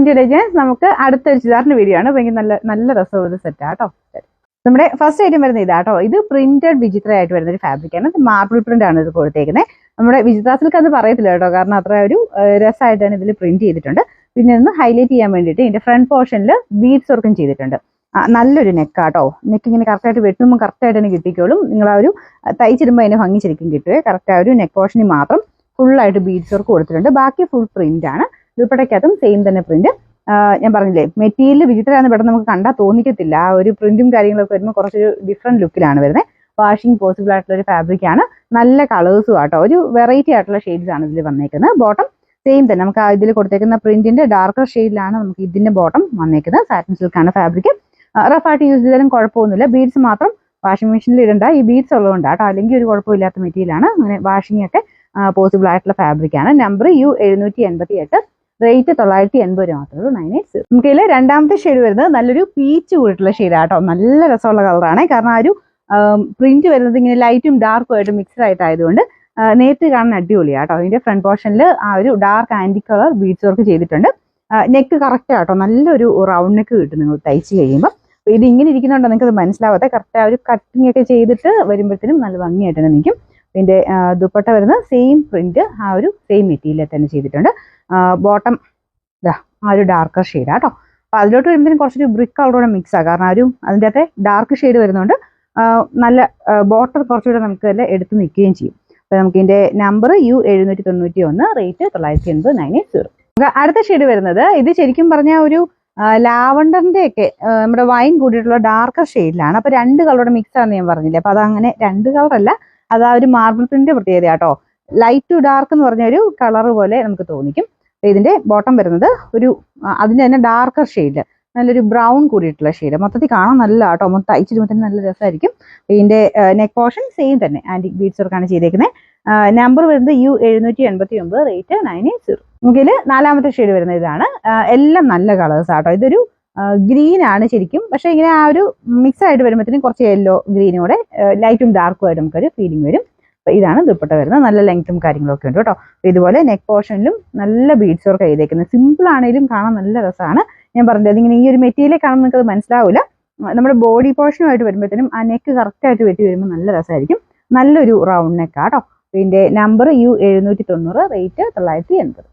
To legends. നമുക്ക് അടുത്തൊരു ചുരിദാറിന്റെ video ആണ്. ഭയങ്കര നല്ല രസമുള്ള സെറ്റാട്ടോ. നമ്മുടെ ഫസ്റ്റ് ഐറ്റം വരുന്നത് ഇതാട്ടോ. ഇത് പ്രിന്റഡ് വിചിത്ര ആയിട്ട് വരുന്ന ഒരു ഫാബ്രിക് ആണ്. മാർബിൾ പ്രിന്റ് ആണ് ഇത് കൊടുത്തേക്കുന്നത്. നമ്മുടെ വിചിത്ര സിൽക്ക് അത് പറയത്തില്ല കേട്ടോ, കാരണം അത്ര ഒരു രസമായിട്ടാണ് ഇതിൽ പ്രിന്റ് ചെയ്തിട്ടുണ്ട്. പിന്നെ ഒന്ന് ഹൈലൈറ്റ് ചെയ്യാൻ വേണ്ടിയിട്ട് ഇതിന്റെ ഫ്രണ്ട് പോർഷനിൽ ബീഡ്സ് വർക്കും ചെയ്തിട്ടുണ്ട്. നല്ലൊരു നെക്കാട്ടോ. നെക്ക് ഇങ്ങനെ കറക്റ്റായിട്ട് വെട്ടുമ്പോൾ കറക്റ്റായിട്ട് തന്നെ കിട്ടിക്കോളും. നിങ്ങൾ ആ ഒരു തയ്ച്ചിടുമ്പോൾ അതിന് ഭംഗി ശരിക്കും കിട്ടുവേ. കറക്റ്റ് ആ ഒരു നെക്ക് പോർഷനിൽ മാത്രം ഫുള്ളായിട്ട് ബീഡ്സ് വർക്ക് കൊടുത്തിട്ടുണ്ട്. ബാക്കി ഫുൾ പ്രിന്റ് ആണ്. ദുപ്പട്ടയ്ക്കകത്തും സെയിം തന്നെ പ്രിന്റ്. ഞാൻ പറഞ്ഞില്ലേ, മെറ്റീരിയൽ വിചിത്രമാണെന്ന് പെട്ടെന്ന് നമുക്ക് കണ്ടാൽ തോന്നിക്കത്തില്ല. ആ ഒരു പ്രിന്റും കാര്യങ്ങളൊക്കെ വരുമ്പോൾ കുറച്ചൊരു ഡിഫറെന്റ് ലുക്കിലാണ് വരുന്നത്. വാഷിംഗ് പോസിബിൾ ആയിട്ടുള്ള ഒരു ഫാബ്രിക് ആണ്. നല്ല കളേഴ്സും ആട്ടോ. ഒരു വെറൈറ്റി ആയിട്ടുള്ള ഷെയ്ഡ്സ് ആണ് ഇതിൽ വന്നേക്കുന്നത്. ബോട്ടം സെയിം തന്നെ നമുക്ക് ഇതിൽ കൊടുത്തേക്കുന്ന പ്രിന്റിന്റെ ഡാർക്കർ ഷെയ്ഡിലാണ് നമുക്ക് ഇതിന്റെ ബോട്ടം വന്നേക്കുന്നത്. സാറ്റിൻ സിൽക്കാണ് ഫാബ്രിക്. റഫായിട്ട് യൂസ് ചെയ്താലും കുഴപ്പമൊന്നുമില്ല. ബീഡ്സ് മാത്രം വാഷിംഗ് മെഷീനിൽ ഇടണ്ട. ഈ ബീഡ്സ് ഉള്ളതുകൊണ്ട് കേട്ടോ, അല്ലെങ്കിൽ ഒരു കുഴപ്പമില്ലാത്ത മെറ്റീരിയലാണ്. അങ്ങനെ വാഷിംഗ് ഒക്കെ പോസിബിൾ ആയിട്ടുള്ള ഫാബ്രിക് ആണ്. നമ്പർ U788, റേറ്റ് 980 രൂപ മാത്രമേ ഉള്ളൂ. 980. നമുക്ക് ഇതിൽ രണ്ടാമത്തെ ഷെയ്ഡ് വരുന്നത് നല്ലൊരു പീച്ച് കൂടിയിട്ടുള്ള ഷെയ്ഡാട്ടോ. നല്ല രസമുള്ള കളറാണ്. കാരണം ആ ഒരു പ്രിന്റ് വരുന്നത് ഇങ്ങനെ ലൈറ്റും ഡാർക്കും ആയിട്ട് മിക്സ്ഡ് ആയിട്ടായതുകൊണ്ട് നേരത്തെ കാണാൻ അടിപൊളിയാട്ടോ. അതിന്റെ ഫ്രണ്ട് പോർഷനിൽ ആ ഒരു ഡാർക്ക് ആന്റി കളർ ബീഡ്സ് വർക്ക് ചെയ്തിട്ടുണ്ട്. നെക്ക് കറക്റ്റ് ആട്ടോ. നല്ലൊരു റൗണ്ട് നെക്ക് കിട്ടും നിങ്ങൾ തയ്ച്ച് കഴിയുമ്പോൾ. ഇത് ഇങ്ങനെ ഇരിക്കുന്നുണ്ടോ നിങ്ങൾക്ക് അത് മനസ്സിലാവാതെ. കറക്റ്റ് ആ ഒരു കട്ടിങ് ഒക്കെ ചെയ്തിട്ട് വരുമ്പോഴത്തേനും നല്ല ഭംഗിയായിട്ട് തന്നെ നിൽക്കും. ഇതിന്റെ ദുപ്പട്ട വരുന്ന സെയിം പ്രിന്റ് ആ ഒരു സെയിം മെറ്റീരിയൽ തന്നെ ചെയ്തിട്ടുണ്ട്. ബോട്ടം ആ ഒരു ഡാർക്കർ ഷെയ്ഡാട്ടോ. അപ്പൊ അതിലോട്ട് വരുമ്പോഴത്തേനും കുറച്ചൊരു ബ്രിക്ക് കളറോടെ മിക്സ് ആണ്. കാരണം ആ ഒരു അതിൻ്റെ അകത്തെ ഡാർക്ക് ഷെയ്ഡ് വരുന്നതുകൊണ്ട് നല്ല ബോട്ടർ കുറച്ചുകൂടെ നമുക്ക് എല്ലാം എടുത്ത് നിൽക്കുകയും ചെയ്യും. അപ്പൊ നമുക്ക് ഇതിന്റെ നമ്പർ U791, റേറ്റ് 980, 980. നമുക്ക് അടുത്ത ഷെയ്ഡ് വരുന്നത് ഇത് ശരിക്കും പറഞ്ഞാൽ ഒരു ലാവണ്ടറിന്റെ ഒക്കെ നമ്മുടെ വൈൻ കൂടിയിട്ടുള്ള ഡാർക്കർ ഷെയ്ഡിലാണ്. അപ്പൊ രണ്ട് കളറുടെ മിക്സ് ആണെന്ന് ഞാൻ പറഞ്ഞില്ലേ. അപ്പൊ അതങ്ങനെ രണ്ട് കളറല്ല, അത് ആ ഒരു മാർബിൾ പ്രിന്റ് പ്രത്യേകത കേട്ടോ. ലൈറ്റ് ടു ഡാർക്ക് എന്ന് പറഞ്ഞ ഒരു കളർ പോലെ നമുക്ക് തോന്നിക്കും. ഇതിന്റെ ബോട്ടം വരുന്നത് ഒരു അതിന്റെ തന്നെ ഡാർക്കർ ഷെയ്ഡ്, നല്ലൊരു ബ്രൗൺ കൂടിയിട്ടുള്ള ഷെയ്ഡ്. മൊത്തത്തിൽ കാണാൻ നല്ല കേട്ടോ. മൊത്തം തയ്ച്ചിടുമ്പോൾ തന്നെ നല്ല രസമായിരിക്കും. ഇതിന്റെ നെക്ക് പോർഷൻ സെയിം തന്നെ ആന്റിക് ബീഡ്സ് വർക്കാണ് ചെയ്തേക്കുന്നത്. നമ്പർ വരുന്നത് U789, റേറ്റ് 980. നമുക്കിതിൽ നാലാമത്തെ ഷെയ്ഡ് വരുന്നത് ഇതാണ്. എല്ലാം നല്ല കളേഴ്സ് ആട്ടോ. ഇതൊരു ഗ്രീൻ ആണ് ശരിക്കും, പക്ഷെ ഇങ്ങനെ ആ ഒരു മിക്സ് ആയിട്ട് വരുമ്പോഴത്തേനും കുറച്ച് യെല്ലോ ഗ്രീനും കൂടെ ലൈറ്റും ഡാർക്കും ആയിട്ട് നമുക്കൊരു ഫീലിംഗ് വരും. അപ്പൊ ഇതാണ് ദുപ്പട്ട വരുന്നത്. നല്ല ലെങ്ത്തും കാര്യങ്ങളൊക്കെ ഉണ്ട് കേട്ടോ. അപ്പൊ ഇതുപോലെ നെക്ക് പോർഷനിലും നല്ല ബീഡ്സ് വർക്ക് ചെയ്തേക്കുന്നത്. സിമ്പിൾ ആണെങ്കിലും കാണാൻ നല്ല രസമാണ്. ഞാൻ പറഞ്ഞത് അതിങ്ങനെ ഈ ഒരു മെറ്റീരിയൽ കാണാൻ നിങ്ങൾക്ക് അത് മനസ്സിലാവില്ല. നമ്മുടെ ബോഡി പോർഷനുമായിട്ട് വരുമ്പോഴത്തേനും ആ നെക്ക് കറക്റ്റ് ആയിട്ട് വെട്ടി വരുമ്പോൾ നല്ല രസമായിരിക്കും. നല്ലൊരു റൗണ്ട് നെക്ക് ആട്ടോ. ഇതിന്റെ നമ്പർ U790, റേറ്റ് 980.